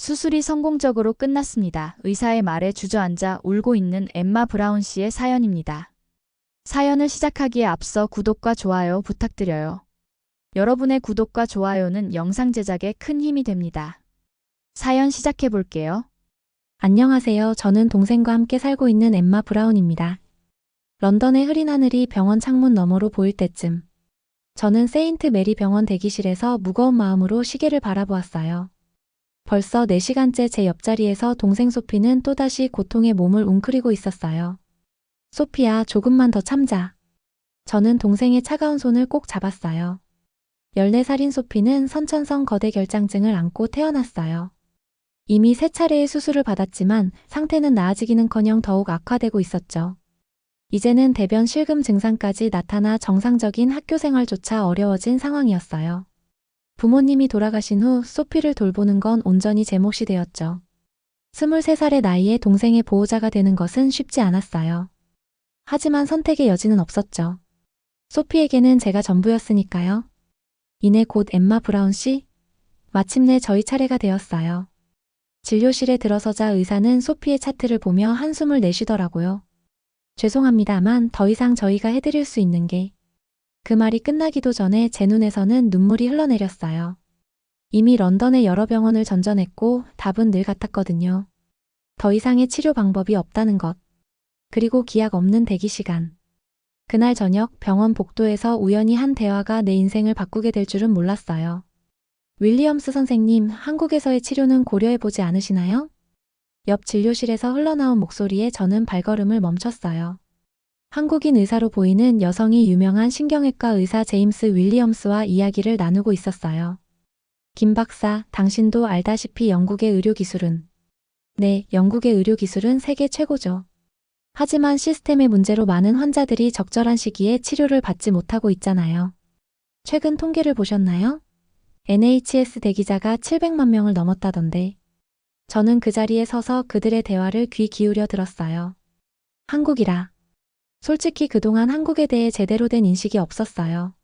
수술이 성공적으로 끝났습니다. 의사의 말에 주저앉아 울고 있는 엠마 브라운 씨의 사연입니다. 사연을 시작하기에 앞서 구독과 좋아요 부탁드려요. 여러분의 구독과 좋아요는 영상 제작에 큰 힘이 됩니다. 사연 시작해 볼게요. 안녕하세요. 저는 동생과 함께 살고 있는 엠마 브라운입니다. 런던의 흐린 하늘이 병원 창문 너머로 보일 때쯤 저는 세인트 메리 병원 대기실에서 무거운 마음으로 시계를 바라보았어요. 벌써 4시간째 제 옆자리에서 동생 소피는 또다시 고통에 몸을 웅크리고 있었어요. 소피야, 조금만 더 참자. 저는 동생의 차가운 손을 꼭 잡았어요. 14살인 소피는 선천성 거대 결장증을 안고 태어났어요. 이미 3차례의 수술을 받았지만 상태는 나아지기는커녕 더욱 악화되고 있었죠. 이제는 대변 실금 증상까지 나타나 정상적인 학교 생활조차 어려워진 상황이었어요. 부모님이 돌아가신 후 소피를 돌보는 건 온전히 제 몫이 되었죠. 23살의 나이에 동생의 보호자가 되는 것은 쉽지 않았어요. 하지만 선택의 여지는 없었죠. 소피에게는 제가 전부였으니까요. 이내 곧 엠마 브라운 씨? 마침내 저희 차례가 되었어요. 진료실에 들어서자 의사는 소피의 차트를 보며 한숨을 내쉬더라고요. 죄송합니다만 더 이상 저희가 해드릴 수 있는 게... 그 말이 끝나기도 전에 제 눈에서는 눈물이 흘러내렸어요. 이미 런던의 여러 병원을 전전했고 답은 늘 같았거든요. 더 이상의 치료 방법이 없다는 것. 그리고 기약 없는 대기 시간. 그날 저녁 병원 복도에서 우연히 한 대화가 내 인생을 바꾸게 될 줄은 몰랐어요. 윌리엄스 선생님, 한국에서의 치료는 고려해보지 않으시나요? 옆 진료실에서 흘러나온 목소리에 저는 발걸음을 멈췄어요. 한국인 의사로 보이는 여성이 유명한 신경외과 의사 제임스 윌리엄스와 이야기를 나누고 있었어요. 김 박사, 당신도 알다시피 영국의 의료기술은... 네, 영국의 의료기술은 세계 최고죠. 하지만 시스템의 문제로 많은 환자들이 적절한 시기에 치료를 받지 못하고 있잖아요. 최근 통계를 보셨나요? NHS 대기자가 700만 명을 넘었다던데. 저는 그 자리에 서서 그들의 대화를 귀 기울여 들었어요. 한국이라. 솔직히 그동안 한국에 대해 제대로 된 인식이 없었어요.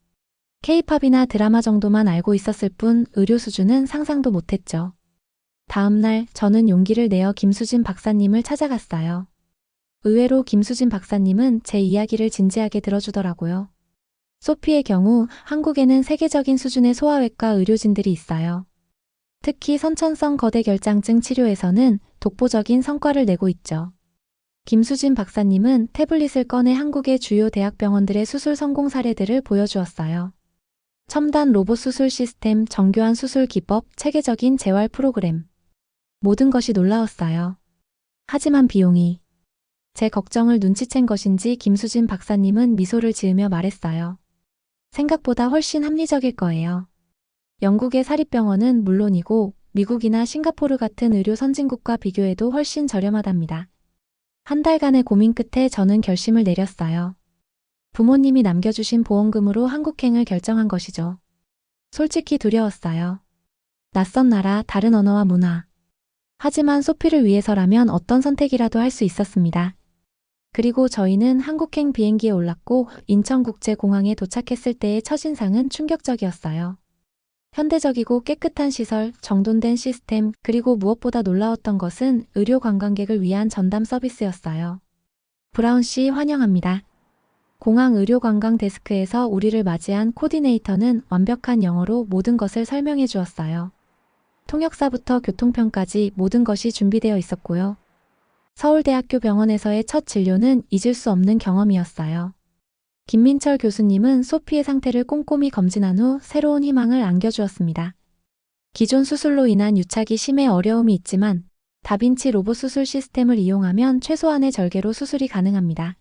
K-팝이나 드라마 정도만 알고 있었을 뿐 의료 수준은 상상도 못했죠. 다음 날 저는 용기를 내어 김수진 박사님을 찾아갔어요. 의외로 김수진 박사님은 제 이야기를 진지하게 들어주더라고요. 소피의 경우 한국에는 세계적인 수준의 소아외과 의료진들이 있어요. 특히 선천성 거대 결장증 치료에서는 독보적인 성과를 내고 있죠. 김수진 박사님은 태블릿을 꺼내 한국의 주요 대학병원들의 수술 성공 사례들을 보여주었어요. 첨단 로봇 수술 시스템, 정교한 수술 기법, 체계적인 재활 프로그램. 모든 것이 놀라웠어요. 하지만 비용이... 제 걱정을 눈치챈 것인지 김수진 박사님은 미소를 지으며 말했어요. 생각보다 훨씬 합리적일 거예요. 영국의 사립병원은 물론이고 미국이나 싱가포르 같은 의료 선진국과 비교해도 훨씬 저렴하답니다. 한 달간의 고민 끝에 저는 결심을 내렸어요. 부모님이 남겨주신 보험금으로 한국행을 결정한 것이죠. 솔직히 두려웠어요. 낯선 나라, 다른 언어와 문화. 하지만 소피를 위해서라면 어떤 선택이라도 할 수 있었습니다. 그리고 저희는 한국행 비행기에 올랐고 인천국제공항에 도착했을 때의 첫인상은 충격적이었어요. 현대적이고 깨끗한 시설, 정돈된 시스템, 그리고 무엇보다 놀라웠던 것은 의료 관광객을 위한 전담 서비스였어요. 브라운 씨 환영합니다. 공항 의료 관광 데스크에서 우리를 맞이한 코디네이터는 완벽한 영어로 모든 것을 설명해 주었어요. 통역사부터 교통편까지 모든 것이 준비되어 있었고요. 서울대학교 병원에서의 첫 진료는 잊을 수 없는 경험이었어요. 김민철 교수님은 소피의 상태를 꼼꼼히 검진한 후 새로운 희망을 안겨주었습니다. 기존 수술로 인한 유착이 심해 어려움이 있지만 다빈치 로봇 수술 시스템을 이용하면 최소한의 절개로 수술이 가능합니다.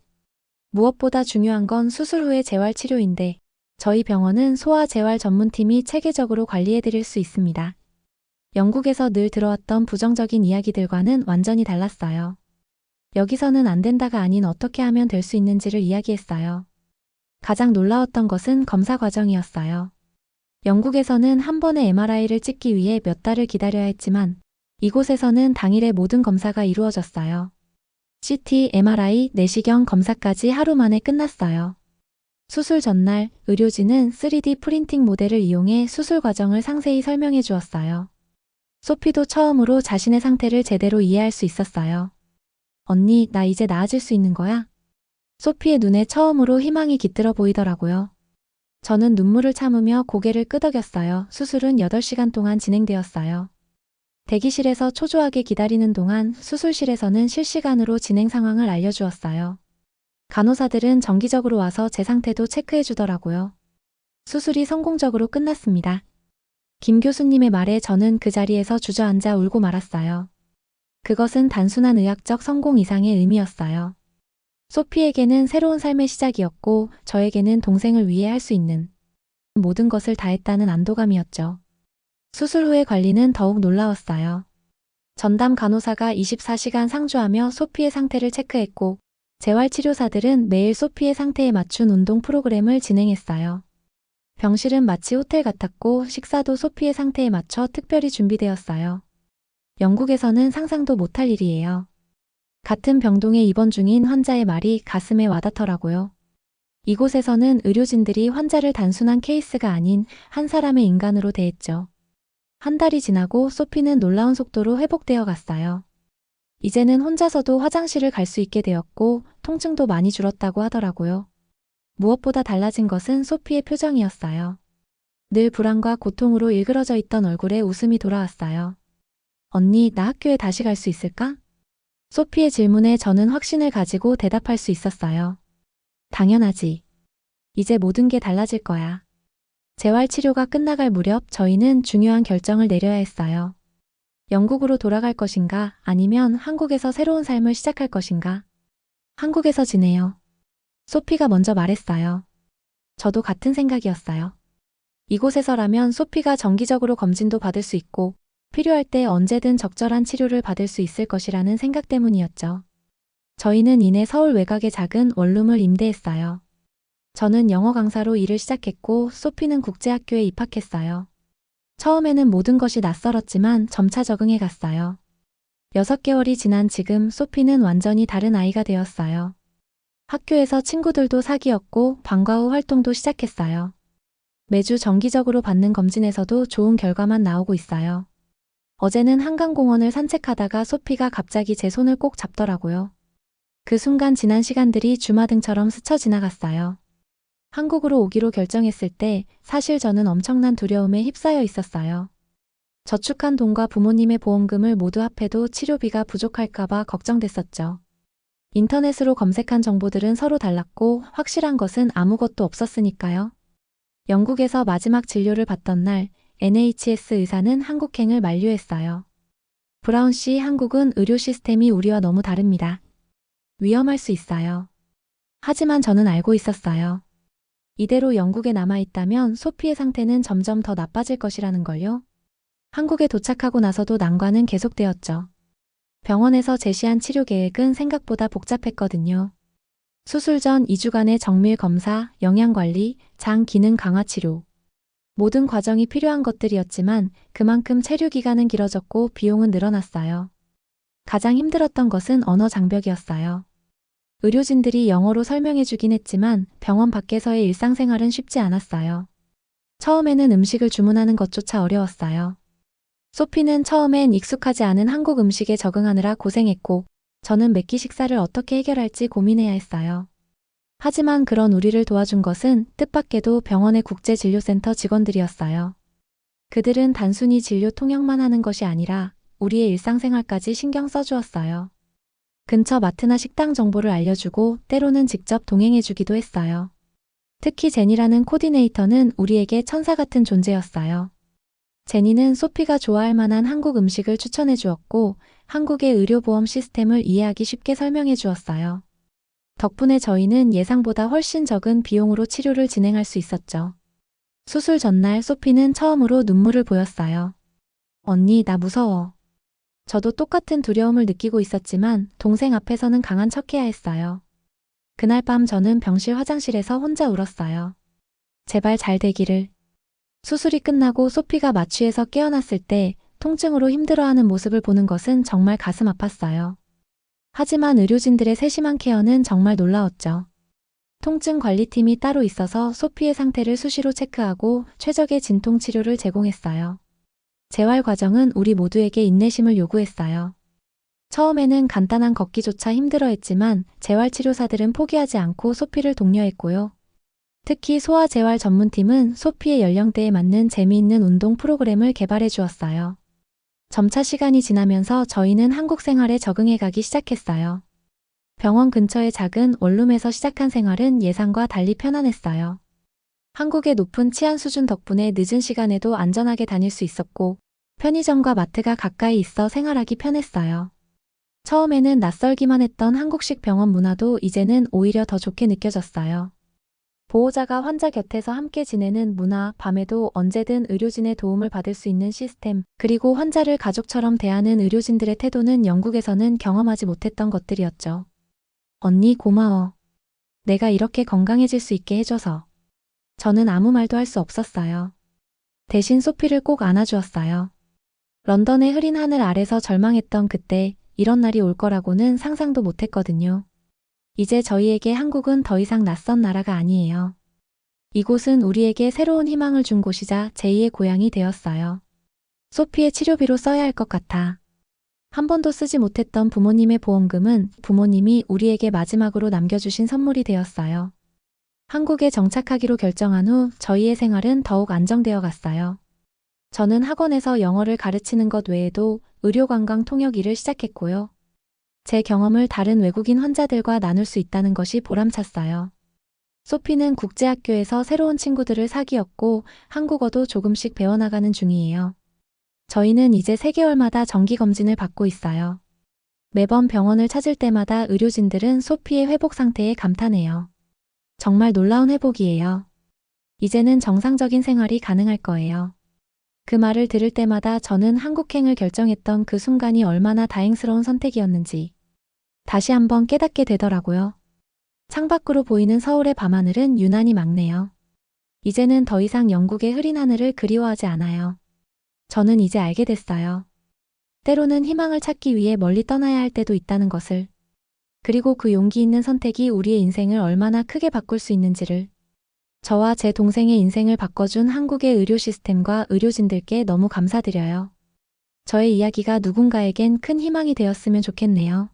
무엇보다 중요한 건 수술 후의 재활치료인데 저희 병원은 소아재활 전문팀이 체계적으로 관리해드릴 수 있습니다. 영국에서 늘 들어왔던 부정적인 이야기들과는 완전히 달랐어요. 여기서는 안 된다가 아닌 어떻게 하면 될 수 있는지를 이야기했어요. 가장 놀라웠던 것은 검사 과정이었어요. 영국에서는 한 번의 MRI를 찍기 위해 몇 달을 기다려야 했지만 이곳에서는 당일에 모든 검사가 이루어졌어요. CT, MRI, 내시경 검사까지 하루 만에 끝났어요. 수술 전날 의료진은 3D 프린팅 모델을 이용해 수술 과정을 상세히 설명해 주었어요. 소피도 처음으로 자신의 상태를 제대로 이해할 수 있었어요. 언니, 나 이제 나아질 수 있는 거야? 소피의 눈에 처음으로 희망이 깃들어 보이더라고요. 저는 눈물을 참으며 고개를 끄덕였어요. 수술은 8시간 동안 진행되었어요. 대기실에서 초조하게 기다리는 동안 수술실에서는 실시간으로 진행 상황을 알려주었어요. 간호사들은 정기적으로 와서 제 상태도 체크해 주더라고요. 수술이 성공적으로 끝났습니다. 김 교수님의 말에 저는 그 자리에서 주저앉아 울고 말았어요. 그것은 단순한 의학적 성공 이상의 의미였어요. 소피에게는 새로운 삶의 시작이었고 저에게는 동생을 위해 할 수 있는 모든 것을 다했다는 안도감이었죠. 수술 후의 관리는 더욱 놀라웠어요. 전담 간호사가 24시간 상주하며 소피의 상태를 체크했고 재활치료사들은 매일 소피의 상태에 맞춘 운동 프로그램을 진행했어요. 병실은 마치 호텔 같았고 식사도 소피의 상태에 맞춰 특별히 준비되었어요. 영국에서는 상상도 못할 일이에요. 같은 병동에 입원 중인 환자의 말이 가슴에 와닿더라고요. 이곳에서는 의료진들이 환자를 단순한 케이스가 아닌 한 사람의 인간으로 대했죠. 한 달이 지나고 소피는 놀라운 속도로 회복되어 갔어요. 이제는 혼자서도 화장실을 갈 수 있게 되었고 통증도 많이 줄었다고 하더라고요. 무엇보다 달라진 것은 소피의 표정이었어요. 늘 불안과 고통으로 일그러져 있던 얼굴에 웃음이 돌아왔어요. 언니, 나 학교에 다시 갈 수 있을까? 소피의 질문에 저는 확신을 가지고 대답할 수 있었어요. 당연하지. 이제 모든 게 달라질 거야. 재활치료가 끝나갈 무렵 저희는 중요한 결정을 내려야 했어요. 영국으로 돌아갈 것인가 아니면 한국에서 새로운 삶을 시작할 것인가? 한국에서 지내요. 소피가 먼저 말했어요. 저도 같은 생각이었어요. 이곳에서라면 소피가 정기적으로 검진도 받을 수 있고 필요할 때 언제든 적절한 치료를 받을 수 있을 것이라는 생각 때문이었죠. 저희는 이내 서울 외곽의 작은 원룸을 임대했어요. 저는 영어 강사로 일을 시작했고 소피는 국제학교에 입학했어요. 처음에는 모든 것이 낯설었지만 점차 적응해 갔어요. 6개월이 지난 지금 소피는 완전히 다른 아이가 되었어요. 학교에서 친구들도 사귀었고 방과 후 활동도 시작했어요. 매주 정기적으로 받는 검진에서도 좋은 결과만 나오고 있어요. 어제는 한강공원을 산책하다가 소피가 갑자기 제 손을 꼭 잡더라고요. 그 순간 지난 시간들이 주마등처럼 스쳐 지나갔어요. 한국으로 오기로 결정했을 때 사실 저는 엄청난 두려움에 휩싸여 있었어요. 저축한 돈과 부모님의 보험금을 모두 합해도 치료비가 부족할까봐 걱정됐었죠. 인터넷으로 검색한 정보들은 서로 달랐고 확실한 것은 아무것도 없었으니까요. 영국에서 마지막 진료를 받던 날 NHS 의사는 한국행을 만류했어요. 브라운 씨, 한국은 의료 시스템이 우리와 너무 다릅니다. 위험할 수 있어요. 하지만 저는 알고 있었어요. 이대로 영국에 남아있다면 소피의 상태는 점점 더 나빠질 것이라는 걸요. 한국에 도착하고 나서도 난관은 계속되었죠. 병원에서 제시한 치료 계획은 생각보다 복잡했거든요. 수술 전 2주간의 정밀 검사, 영양관리, 장 기능 강화 치료. 모든 과정이 필요한 것들이었지만 그만큼 체류 기간은 길어졌고 비용은 늘어났어요. 가장 힘들었던 것은 언어 장벽이었어요. 의료진들이 영어로 설명해주긴 했지만 병원 밖에서의 일상생활은 쉽지 않았어요. 처음에는 음식을 주문하는 것조차 어려웠어요. 소피는 처음엔 익숙하지 않은 한국 음식에 적응하느라 고생했고 저는 매끼 식사를 어떻게 해결할지 고민해야 했어요. 하지만 그런 우리를 도와준 것은 뜻밖에도 병원의 국제진료센터 직원들이었어요. 그들은 단순히 진료 통역만 하는 것이 아니라 우리의 일상생활까지 신경 써주었어요. 근처 마트나 식당 정보를 알려주고 때로는 직접 동행해주기도 했어요. 특히 제니라는 코디네이터는 우리에게 천사 같은 존재였어요. 제니는 소피가 좋아할 만한 한국 음식을 추천해 주었고 한국의 의료보험 시스템을 이해하기 쉽게 설명해 주었어요. 덕분에 저희는 예상보다 훨씬 적은 비용으로 치료를 진행할 수 있었죠. 수술 전날 소피는 처음으로 눈물을 보였어요. 언니, 나 무서워. 저도 똑같은 두려움을 느끼고 있었지만 동생 앞에서는 강한 척해야 했어요. 그날 밤 저는 병실 화장실에서 혼자 울었어요. 제발 잘 되기를. 수술이 끝나고 소피가 마취에서 깨어났을 때 통증으로 힘들어하는 모습을 보는 것은 정말 가슴 아팠어요. 하지만 의료진들의 세심한 케어는 정말 놀라웠죠. 통증 관리팀이 따로 있어서 소피의 상태를 수시로 체크하고 최적의 진통 치료를 제공했어요. 재활 과정은 우리 모두에게 인내심을 요구했어요. 처음에는 간단한 걷기조차 힘들어했지만 재활치료사들은 포기하지 않고 소피를 독려했고요. 특히 소아재활 전문팀은 소피의 연령대에 맞는 재미있는 운동 프로그램을 개발해 주었어요. 점차 시간이 지나면서 저희는 한국 생활에 적응해 가기 시작했어요. 병원 근처의 작은 원룸에서 시작한 생활은 예상과 달리 편안했어요. 한국의 높은 치안 수준 덕분에 늦은 시간에도 안전하게 다닐 수 있었고, 편의점과 마트가 가까이 있어 생활하기 편했어요. 처음에는 낯설기만 했던 한국식 병원 문화도 이제는 오히려 더 좋게 느껴졌어요. 보호자가 환자 곁에서 함께 지내는 문화, 밤에도 언제든 의료진의 도움을 받을 수 있는 시스템, 그리고 환자를 가족처럼 대하는 의료진들의 태도는 영국에서는 경험하지 못했던 것들이었죠. 언니 고마워. 내가 이렇게 건강해질 수 있게 해줘서. 저는 아무 말도 할 수 없었어요. 대신 소피를 꼭 안아주었어요. 런던의 흐린 하늘 아래서 절망했던 그때 이런 날이 올 거라고는 상상도 못했거든요. 이제 저희에게 한국은 더 이상 낯선 나라가 아니에요. 이곳은 우리에게 새로운 희망을 준 곳이자 제2의 고향이 되었어요. 소피의 치료비로 써야 할 것 같아. 한 번도 쓰지 못했던 부모님의 보험금은 부모님이 우리에게 마지막으로 남겨주신 선물이 되었어요. 한국에 정착하기로 결정한 후 저희의 생활은 더욱 안정되어 갔어요. 저는 학원에서 영어를 가르치는 것 외에도 의료관광 통역 일을 시작했고요. 제 경험을 다른 외국인 환자들과 나눌 수 있다는 것이 보람찼어요. 소피는 국제학교에서 새로운 친구들을 사귀었고 한국어도 조금씩 배워나가는 중이에요. 저희는 이제 3개월마다 정기검진을 받고 있어요. 매번 병원을 찾을 때마다 의료진들은 소피의 회복 상태에 감탄해요. 정말 놀라운 회복이에요. 이제는 정상적인 생활이 가능할 거예요. 그 말을 들을 때마다 저는 한국행을 결정했던 그 순간이 얼마나 다행스러운 선택이었는지 다시 한번 깨닫게 되더라고요. 창밖으로 보이는 서울의 밤하늘은 유난히 맑네요. 이제는 더 이상 영국의 흐린 하늘을 그리워하지 않아요. 저는 이제 알게 됐어요. 때로는 희망을 찾기 위해 멀리 떠나야 할 때도 있다는 것을. 그리고 그 용기 있는 선택이 우리의 인생을 얼마나 크게 바꿀 수 있는지를. 저와 제 동생의 인생을 바꿔준 한국의 의료 시스템과 의료진들께 너무 감사드려요. 저의 이야기가 누군가에겐 큰 희망이 되었으면 좋겠네요.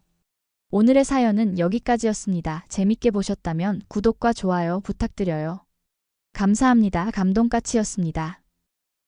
오늘의 사연은 여기까지였습니다. 재밌게 보셨다면 구독과 좋아요 부탁드려요. 감사합니다. 감동까치였습니다.